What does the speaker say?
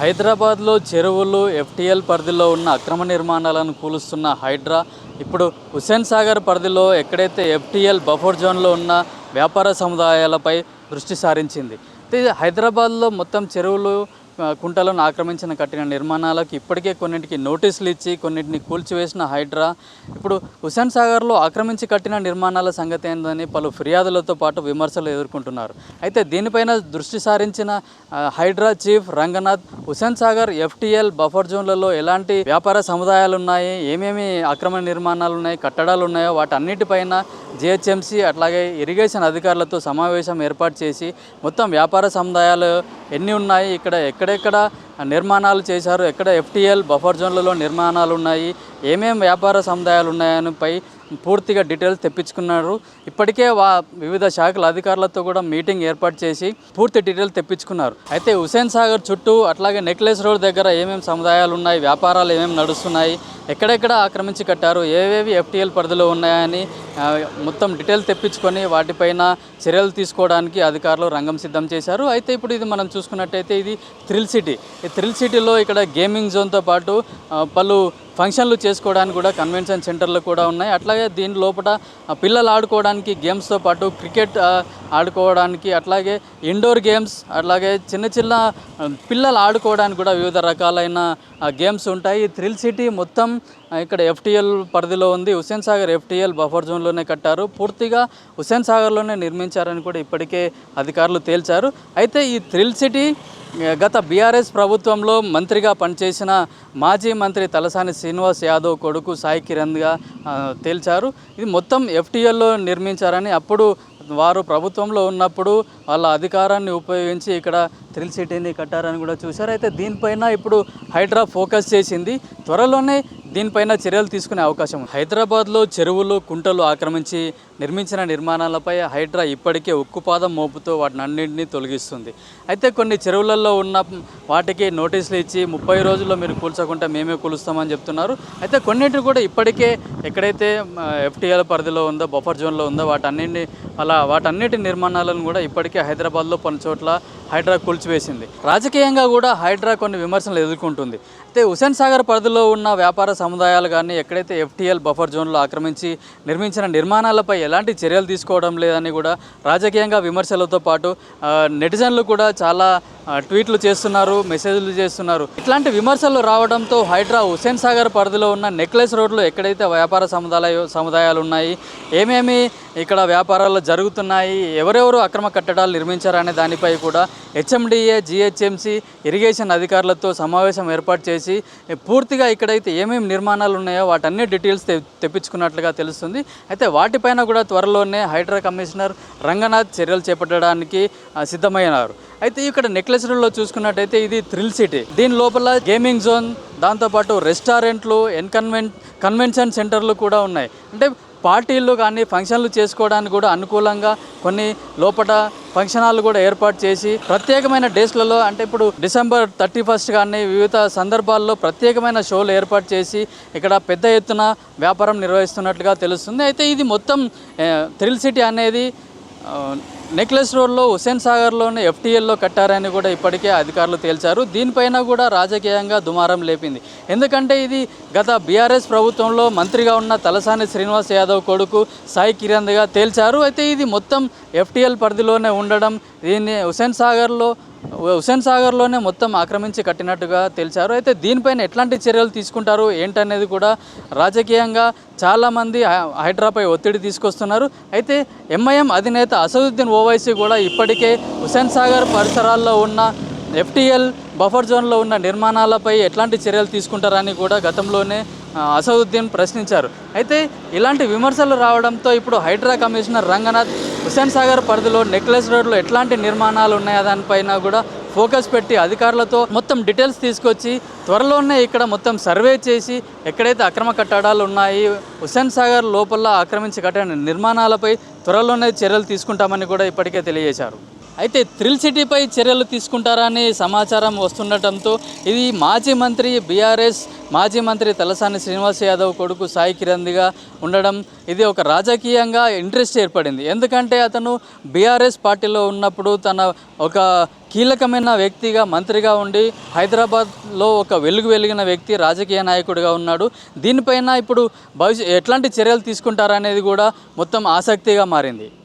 హైదరాబాద్లో చెరువులు ఎఫ్టీఎల్ పరిధిలో ఉన్న అక్రమ నిర్మాణాలను కూలుస్తున్న హైడ్రా ఇప్పుడు హుస్సేన్ సాగర్ పరిధిలో ఎక్కడైతే ఎఫ్టీఎల్ బఫర్ జోన్లో ఉన్న వ్యాపార సముదాయాలపై దృష్టి సారించింది. హైదరాబాద్లో మొత్తం చెరువులు కుంటలను ఆక్రమించిన కట్టిన నిర్మాణాలకు ఇప్పటికే కొన్నింటికి నోటీసులు ఇచ్చి కొన్నింటిని కూల్చివేసిన హైడ్రా ఇప్పుడు హుస్సేన్ సాగర్లో ఆక్రమించి కట్టిన నిర్మాణాల సంగతి ఏందని పలు ఫిర్యాదులతో పాటు విమర్శలు ఎదుర్కొంటున్నారు. అయితే దీనిపైన దృష్టి సారించిన HYDRAA chief Ranganath Hussain Sagar FTL buffer జోన్లలో ఎలాంటి వ్యాపార సముదాయాలు ఉన్నాయి, ఏమేమి అక్రమ నిర్మాణాలు ఉన్నాయి, కట్టడాలు ఉన్నాయో వాటన్నిటిపైన జిహెచ్ఎంసీ అట్లాగే ఇరిగేషన్ అధికారులతో సమావేశం ఏర్పాటు చేసి మొత్తం వ్యాపార సముదాయాలు ఎన్ని ఉన్నాయి, ఎక్కడెక్కడ నిర్మాణాలు చేశారు, ఎక్కడ ఎఫ్టీఎల్ బఫర్ జోన్లలో నిర్మాణాలు ఉన్నాయి, ఏమేం వ్యాపార సముదాయాలు ఉన్నాయనిపై పూర్తిగా డీటెయిల్స్ తెప్పించుకున్నారు. ఇప్పటికే వివిధ శాఖల అధికారులతో కూడా మీటింగ్ ఏర్పాటు చేసి పూర్తి డీటెయిల్స్ తెప్పించుకున్నారు. అయితే హుస్సేన్ సాగర్ చుట్టూ అట్లాగే నెక్లెస్ రోడ్ దగ్గర ఏమేమి సముదాయాలు ఉన్నాయి, వ్యాపారాలు ఏమేమి నడుస్తున్నాయి, ఎక్కడెక్కడ ఆక్రమించి కట్టారు, ఏవేవి ఎఫ్టీఎల్ పరిధిలో ఉన్నాయని మొత్తం డీటెయిల్స్ తెప్పించుకొని వాటిపైన చర్యలు తీసుకోవడానికి అధికారులు రంగం సిద్ధం చేశారు. అయితే ఇప్పుడు ఇది మనం చూసుకున్నట్టయితే ఇది థ్రిల్ సిటీ. ఈ థ్రిల్ సిటీలో ఇక్కడ గేమింగ్ జోన్తో పాటు పలు ఫంక్షన్లు చేసుకోవడానికి కూడా కన్వెన్షన్ సెంటర్లు కూడా ఉన్నాయి. అట్లాగే దీని లోపల పిల్లలు ఆడుకోవడానికి గేమ్స్తో పాటు క్రికెట్ ఆడుకోవడానికి అట్లాగే ఇండోర్ గేమ్స్ అట్లాగే చిన్న పిల్లలు ఆడుకోవడానికి కూడా వివిధ రకాలైన గేమ్స్ ఉంటాయి. ఈ థ్రిల్ సిటీ మొత్తం ఇక్కడ ఎఫ్టీఎల్ పరిధిలో ఉంది. హుస్సేన్ సాగర్ ఎఫ్టీఎల్ బఫర్ జోన్లోనే కట్టారు, పూర్తిగా హుస్సేన్ సాగర్లోనే నిర్మించారని కూడా ఇప్పటికే అధికారులు తేల్చారు. అయితే ఈ థ్రిల్ సిటీ గత బీఆర్ఎస్ ప్రభుత్వంలో మంత్రిగా పనిచేసిన మాజీ మంత్రి తలసాని శ్రీనివాస్ యాదవ్ కొడుకు సాయి కిరణ్గా తేల్చారు. ఇది మొత్తం ఎఫ్టీఎల్లో నిర్మించారని, అప్పుడు వారు ప్రభుత్వంలో ఉన్నప్పుడు వాళ్ళ అధికారాన్ని ఉపయోగించి ఇక్కడ థ్రిల్ సిటీని కట్టారని కూడా చూశారు. అయితే దీనిపైన ఇప్పుడు హైడ్రా ఫోకస్ చేసింది. త్వరలోనే దీనిపైన చర్యలు తీసుకునే అవకాశం ఉంది. హైదరాబాద్లో చెరువులు కుంటలు ఆక్రమించి నిర్మించిన నిర్మాణాలపై హైడ్రా ఇప్పటికే ఉక్కుపాదం మోపుతూ వాటిని అన్నింటినీ తొలగిస్తుంది. అయితే కొన్ని చెరువులలో ఉన్న వాటికి నోటీసులు ఇచ్చి 30 రోజుల్లో మీరు కూల్చకుంటే మేమే కూలుస్తామని చెప్తున్నారు. అయితే కొన్నింటిని కూడా ఇప్పటికే ఎక్కడైతే ఎఫ్టీఎల్ పరిధిలో ఉందో బఫర్ జోన్లో ఉందో వాటన్నిటి నిర్మాణాలను కూడా ఇప్పటికే హైదరాబాద్లో కొన్ని చోట్ల హైడ్రా కూల్చివేసింది. రాజకీయంగా కూడా హైడ్రా కొన్ని విమర్శలు ఎదుర్కొంటుంది. అయితే హుస్సేన్ సాగర్ పరిధిలో ఉన్న వ్యాపార సముదాయాలు కానీ ఎక్కడైతే ఎఫ్టీఎల్ బఫర్ జోన్లో ఆక్రమించి నిర్మించిన నిర్మాణాలపై ఎలాంటి చర్యలు తీసుకోవడం లేదని కూడా రాజకీయంగా విమర్శలతో పాటు నెటిజన్లు కూడా చాలా ట్వీట్లు చేస్తున్నారు, మెసేజ్లు చేస్తున్నారు. ఇట్లాంటి విమర్శలు రావడంతో హైడ్రా హుస్సేన్ సాగర్ పరిధిలో ఉన్న నెక్లెస్ రోడ్లో ఎక్కడైతే వ్యాపార సముదాయాలు ఉన్నాయి, ఏమేమి ఇక్కడ వ్యాపారాలు జరుగుతున్నాయి, ఎవరెవరు అక్రమ కట్టడాలు నిర్మించారనే దానిపై కూడా హెచ్ఎండిఏ, జిహెచ్ఎంసీ, ఇరిగేషన్ అధికారులతో సమావేశం ఏర్పాటు చేసి పూర్తిగా ఇక్కడైతే ఏమేమి నిర్మాణాలు ఉన్నాయో వాటన్ని డీటెయిల్స్ తెప్పించుకున్నట్లుగా తెలుస్తుంది. అయితే వాటిపైన కూడా త్వరలోనే హైడ్రా కమిషనర్ రంగనాథ్ చర్యలు చేపట్టడానికి సిద్ధమైనారు. అయితే ఇక్కడ నెక్లెస్ రోడ్లో చూసుకున్నట్టయితే ఇది థ్రిల్ సిటీ. దీని లోపల గేమింగ్ జోన్, దాంతోపాటు రెస్టారెంట్లు, కన్వెన్షన్ సెంటర్లు కూడా ఉన్నాయి. అంటే పార్టీలు కానీ ఫంక్షన్లు చేసుకోవడానికి కూడా అనుకూలంగా కొన్ని లోపల ఫంక్షన్ హాల్ కూడా ఏర్పాటు చేసి ప్రత్యేకమైన డేస్లలో, అంటే ఇప్పుడు డిసెంబర్ 31 కానీ వివిధ సందర్భాల్లో ప్రత్యేకమైన షోలు ఏర్పాటు చేసి ఇక్కడ పెద్ద ఎత్తున వ్యాపారం నిర్వహిస్తున్నట్లుగా తెలుస్తుంది. అయితే ఇది మొత్తం థ్రిల్ సిటీ అనేది నెక్లెస్ రోడ్లో హుస్సేన్ సాగర్లోని ఎఫ్టీఎల్లో కట్టారని కూడా ఇప్పటికే అధికారులు తేల్చారు. దీనిపైన కూడా రాజకీయంగా దుమారం లేపింది. ఎందుకంటే ఇది గత బీఆర్ఎస్ ప్రభుత్వంలో మంత్రిగా ఉన్న తలసాని శ్రీనివాస్ యాదవ్ కొడుకు సాయి కిరణ్గా తేల్చారు. అయితే ఇది మొత్తం ఎఫ్టీఎల్ పరిధిలోనే ఉండడం, దీన్ని హుస్సేన్ సాగర్లోనే మొత్తం ఆక్రమించి కట్టినట్టుగా తేల్చారు. అయితే దీనిపైన ఎట్లాంటి చర్యలు తీసుకుంటారు ఏంటనేది కూడా రాజకీయంగా చాలామంది హైడ్రాపై ఒత్తిడి తీసుకొస్తున్నారు. అయితే ఎంఐఎం అధినేత అసదుద్దీన్ ఓవైసీ కూడా ఇప్పటికే హుస్సేన్ సాగర్ పరిసరాల్లో ఉన్న ఎఫ్టీఎల్ బఫర్ జోన్లో ఉన్న నిర్మాణాలపై ఎట్లాంటి చర్యలు తీసుకుంటారని కూడా గతంలోనే అసదుద్దీన్ ప్రశ్నించారు. అయితే ఇలాంటి విమర్శలు రావడంతో ఇప్పుడు హైడ్రా కమిషనర్ రంగనాథ్ హుస్సేన్ సాగర్ పరిధిలో నెక్లెస్ రోడ్లో ఎట్లాంటి నిర్మాణాలు ఉన్నాయో దానిపైన కూడా ఫోకస్ పెట్టి అధికారులతో మొత్తం డీటెయిల్స్ తీసుకొచ్చి త్వరలోనే ఇక్కడ మొత్తం సర్వే చేసి ఎక్కడైతే అక్రమ కట్టడాలు ఉన్నాయి, హుస్సేన్ సాగర్ లోపల ఆక్రమించి కట్టిన నిర్మాణాలపై త్వరలోనే చర్యలు తీసుకుంటామని కూడా ఇప్పటికే తెలియజేశారు. అయితే థ్రిల్ సిటీపై చర్యలు తీసుకుంటారని సమాచారం వస్తుండటంతో ఇది మాజీ మంత్రి బీఆర్ఎస్ మాజీ మంత్రి తలసాని శ్రీనివాస్ యాదవ్ కొడుకు సాయి కిరణ్దిగా ఉండడం ఇది ఒక రాజకీయంగా ఇంట్రెస్ట్ ఏర్పడింది. ఎందుకంటే అతను బీఆర్ఎస్ పార్టీలో ఉన్నప్పుడు తన ఒక కీలకమైన వ్యక్తిగా మంత్రిగా ఉండి హైదరాబాద్లో ఒక వెలిగిన వ్యక్తి రాజకీయ నాయకుడిగా ఉన్నాడు. దీనిపైన ఇప్పుడు ఎట్లాంటి చర్యలు తీసుకుంటారనేది కూడా మొత్తం ఆసక్తిగా మారింది.